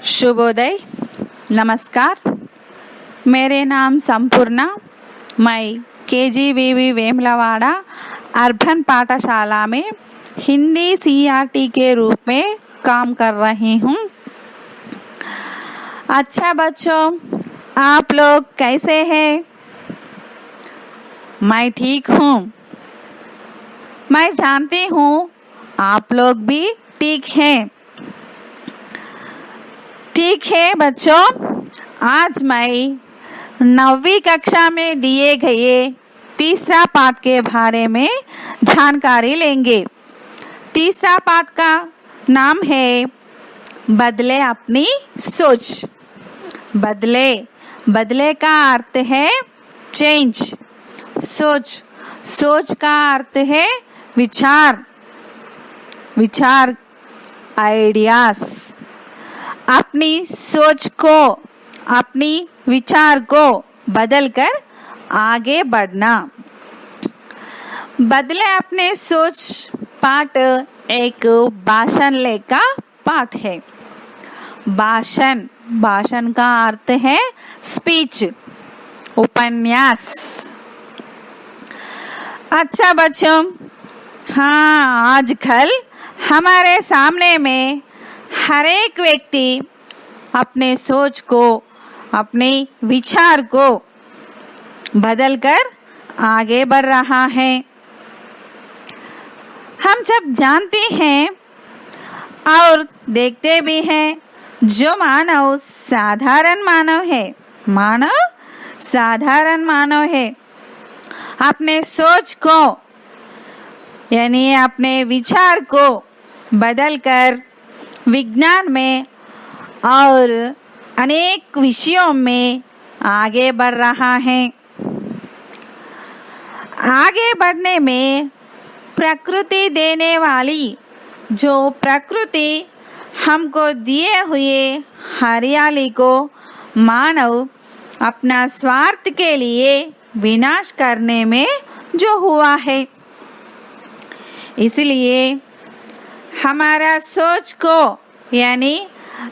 शुभोदय, नमस्कार। मेरे नाम संपूर्णा। मैं KGVV वेमलावाड़ा अर्बन पाठशाला में हिंदी CRT के रूप में काम कर रही हूँ। अच्छा बच्चों, आप लोग कैसे हैं? मैं ठीक हूँ। मैं जानती हूँ आप लोग भी ठीक हैं। ठीक है बच्चों, आज मैं 9वीं कक्षा में दिए गए तीसरा पाठ के बारे में जानकारी लेंगे। तीसरा पाठ का नाम है बदले अपनी सोच। बदले का अर्थ है चेंज। सोच का अर्थ है विचार आइडियाज। अपनी सोच को, अपनी विचार को बदलकर आगे बढ़ना। बदले अपने सोच पाठ एक भाषण लेखा पाठ है। भाषण का अर्थ है स्पीच, उपन्यास। अच्छा बच्चों, हाँ, आजकल हमारे सामने में हर एक व्यक्ति अपने सोच को, अपने विचार को बदलकर आगे बढ़ रहा है। हम सब जानते हैं और देखते भी हैं, जो मानव साधारण मानव है, अपने सोच को यानी अपने विचार को बदलकर विज्ञान में और अनेक विषयों में आगे बढ़ रहा है। आगे बढ़ने में प्रकृति देने वाली, जो प्रकृति हमको दिए हुए हरियाली को मानव अपना स्वार्थ के लिए विनाश करने में जो हुआ है, इसलिए हमारा सोच को यानी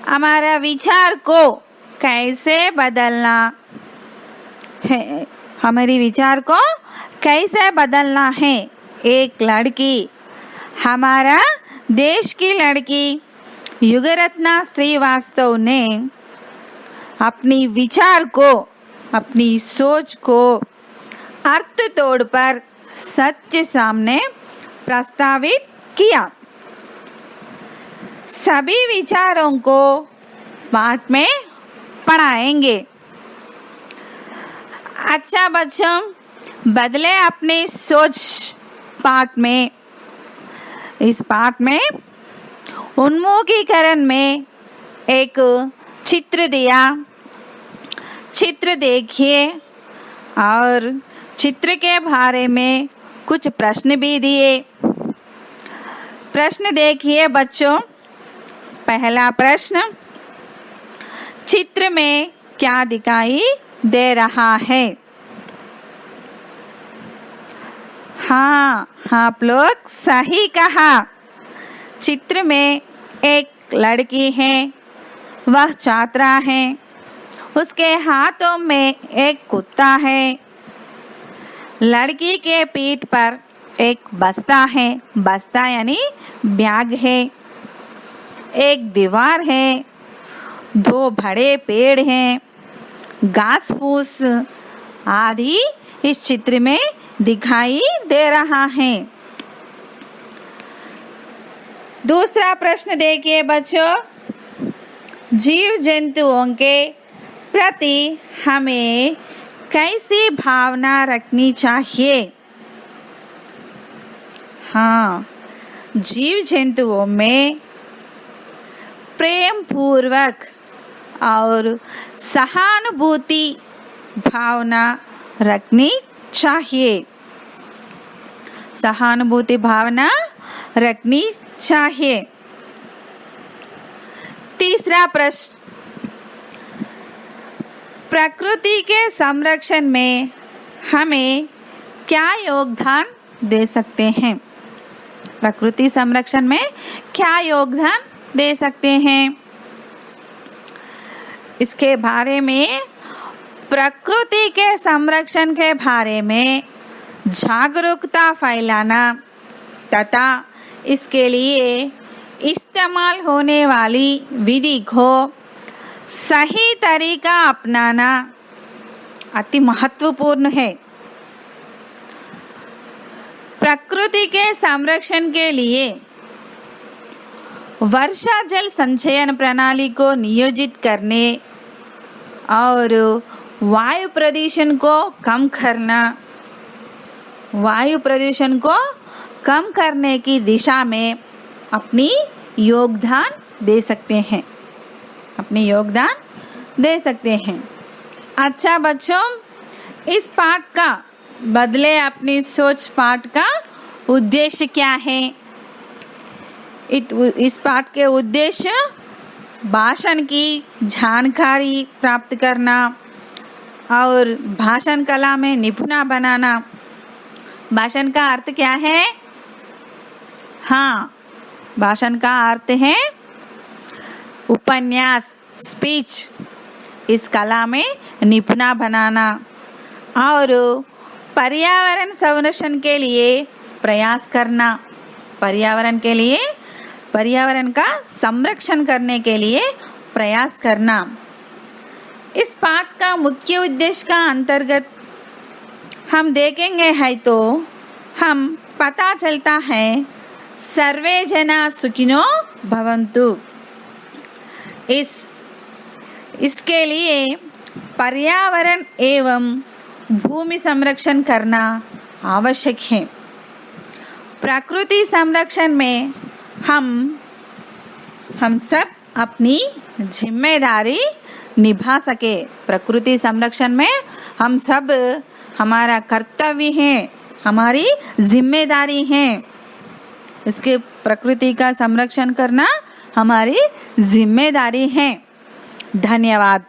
हमारा विचार को कैसे बदलना है, हमारी विचार को कैसे बदलना है। एक लड़की, हमारा देश की लड़की युगरत्ना श्रीवास्तव ने अपनी विचार को, अपनी सोच को अर्थ तोड़ पर सत्य सामने प्रस्तावित किया। सभी विचारों को पाठ में पढ़ाएंगे। अच्छा बच्चों, बदले अपनी सोच पाठ में, इस पाठ में उन्मुखीकरण में एक चित्र दिया। चित्र देखिए और चित्र के बारे में कुछ प्रश्न भी दिए। प्रश्न देखिए बच्चों। पहला प्रश्न, चित्र में क्या दिखाई दे रहा है? हाँ, आप लोग सही कहा। चित्र में एक लड़की है, वह छात्रा है। उसके हाथों में एक कुत्ता है। लड़की के पीठ पर एक बस्ता है, बस्ता यानी बैग है। एक दीवार है, 2 बड़े पेड़ हैं, घास फूस आदि इस चित्र में दिखाई दे रहा है। दूसरा प्रश्न देखिए बच्चों, जीव जंतुओं के प्रति हमें कैसी भावना रखनी चाहिए? हाँ, जीव जंतुओं में प्रेम पूर्वक और सहानुभूति भावना रखनी चाहिए। सहानुभूति भावना रखनी चाहिए। तीसरा प्रश्न, प्रकृति के संरक्षण में हमें क्या योगदान दे सकते हैं? प्रकृति संरक्षण में क्या योगदान दे सकते हैं? इसके बारे में, प्रकृति के संरक्षण के बारे में जागरूकता फैलाना तथा इसके लिए इस्तेमाल होने वाली विधि को सही तरीका अपनाना अति महत्वपूर्ण है। प्रकृति के संरक्षण के लिए वर्षा जल संचयन प्रणाली को नियोजित करने और वायु प्रदूषण को कम करने की दिशा में अपनी योगदान दे सकते हैं। अच्छा बच्चों, इस पाठ का बदले अपनी सोच पाठ का उद्देश्य क्या है? इस पाठ के उद्देश्य भाषण की जानकारी प्राप्त करना और भाषण कला में निपुण बनाना। भाषण का अर्थ क्या है? हाँ, भाषण का अर्थ है उपन्यास, स्पीच। इस कला में निपुण बनाना और पर्यावरण संरक्षण के लिए प्रयास करना, पर्यावरण का संरक्षण करने के लिए प्रयास करना। इस पाठ का मुख्य उद्देश्य का अंतर्गत हम देखेंगे है तो हम पता चलता है सर्वे जना सुखिनो भवन्तु। इसके लिए पर्यावरण एवं भूमि संरक्षण करना आवश्यक है। प्रकृति संरक्षण में हम सब अपनी जिम्मेदारी निभा सके। प्रकृति संरक्षण में हम सब, हमारा कर्तव्य है, हमारी जिम्मेदारी है। इसके प्रकृति का संरक्षण करना हमारी जिम्मेदारी है। धन्यवाद।